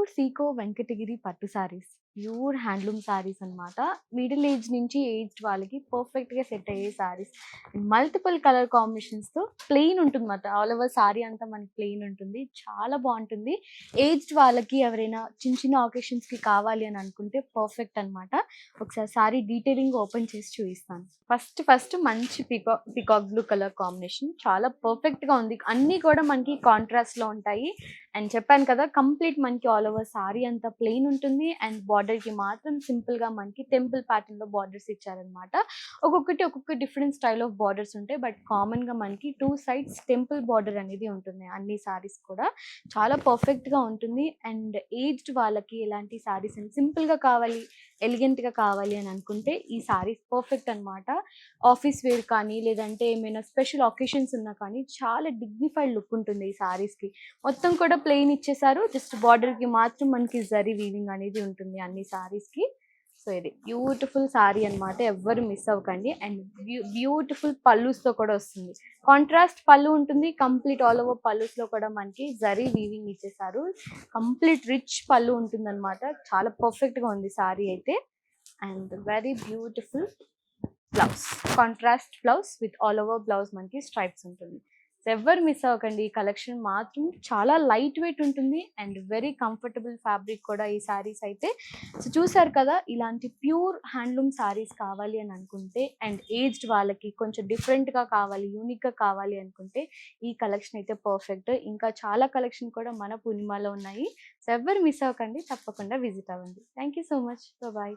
Pure Seeko Venkatagiri పట్టు saris. Pure handloom saris అన్నమాట. Middle age నుంచి ఏజ్డ్ వాళ్ళకి పర్ఫెక్ట్‌గా సెట్ అయ్యే సారీస్. మల్టిపుల్ కలర్ కాంబినేషన్స్‌తో ప్లెయిన్ ఉంటుందన్నమాట. ఆల్ ఓవర్ సారీ అంతా మనకి ప్లెయిన్ ఉంటుంది. చాలా బావుంటుంది. ఏజ్డ్ వాళ్ళకి ఎవరైనా చిన్న చిన్న అకేషన్స్‌కి కావాలి అని అనుకుంటే పర్ఫెక్ట్ అన్నమాట. ఒకసారి సారీ డీటెయిలింగ్ ఓపెన్ చేసి చూపిస్తాను. ఫస్ట్ మంచి పికాక్ బ్లూ కలర్ కాంబినేషన్. చాలా పర్ఫెక్ట్‌గా ఉంది. అన్నీ కూడా మనకి కాంట్రాస్ట్‌లో ఉంటాయి. అండ్ చెప్పాను కదా, కంప్లీట్ మనకి ఆల్ ఓవర్ సారీ అంతా ప్లెయిన్ ఉంటుంది. అండ్ బార్డర్‌కి మాత్రం సింపుల్‌గా మనకి టెంపుల్ ప్యాటర్న్‌లో బార్డర్స్ ఇచ్చారనమాట. ఒక్కొక్క డిఫరెంట్ స్టైల్ ఆఫ్ బార్డర్స్ ఉంటాయి. బట్ కామన్‌గా మనకి 2 సైడ్స్ టెంపుల్ బార్డర్ అనేది ఉంటుంది అన్ని సారీస్ కూడా. చాలా పర్ఫెక్ట్‌గా ఉంటుంది. అండ్ ఏజ్డ్ వాళ్ళకి ఎలాంటి సారీస్ అని సింపుల్‌గా కావాలి, ఎలిగెంట్‌గా కావాలి అని అనుకుంటే ఈ సారీస్ పర్ఫెక్ట్ అనమాట. ఆఫీస్ వేర్ కానీ, లేదంటే ఏమైనా స్పెషల్ అకేషన్స్ ఉన్నా కానీ చాలా డిగ్నిఫైడ్ లుక్ ఉంటుంది ఈ సారీస్‌కి. మొత్తం కూడా ప్లెయిన్ ఇచ్చేసారు. జస్ట్ బార్డర్‌కి మాత్రం మనకి జరీ వీవింగ్ అనేది ఉంటుంది అన్ని సారీస్‌కి. సో ఇది బ్యూటిఫుల్ సారీ అన్నమాట. ఎవ్వరు మిస్ అవ్వకండి. అండ్ బ్యూటిఫుల్ పల్లూస్‌తో కూడా వస్తుంది. కాంట్రాస్ట్ పల్లు ఉంటుంది. కంప్లీట్ ఆల్ ఓవర్ పల్లూస్‌లో కూడా మనకి జరీ వీవింగ్ ఇచ్చేసారు. కంప్లీట్ రిచ్ పల్లు ఉంటుందన్నమాట. చాలా పర్ఫెక్ట్‌గా ఉంది సారీ అయితే. And very beautiful blouse. Contrast blouse with all over blouse మనకి స్ట్రైప్స్ ఉంటుంది. సో ఎవ్వరు మిస్ అవ్వకండి. ఈ కలెక్షన్ మాత్రం చాలా లైట్ వెయిట్ ఉంటుంది. అండ్ వెరీ కంఫర్టబుల్ ఫ్యాబ్రిక్ కూడా ఈ సారీస్ అయితే. సో చూసారు కదా, ఇలాంటి ప్యూర్ హ్యాండ్లూమ్ సారీస్ కావాలి అని అనుకుంటే, అండ్ ఏజ్డ్ వాళ్ళకి కొంచెం డిఫరెంట్‌గా కావాలి, యూనిక్‌గా కావాలి అనుకుంటే ఈ కలెక్షన్ అయితే పర్ఫెక్ట్. ఇంకా చాలా కలెక్షన్ కూడా మన పూర్ణిమలో ఉన్నాయి. సో ఎవ్వరు మిస్ అవ్వకండి. తప్పకుండా విజిట్ అవ్వండి. Thank you so much. Bye.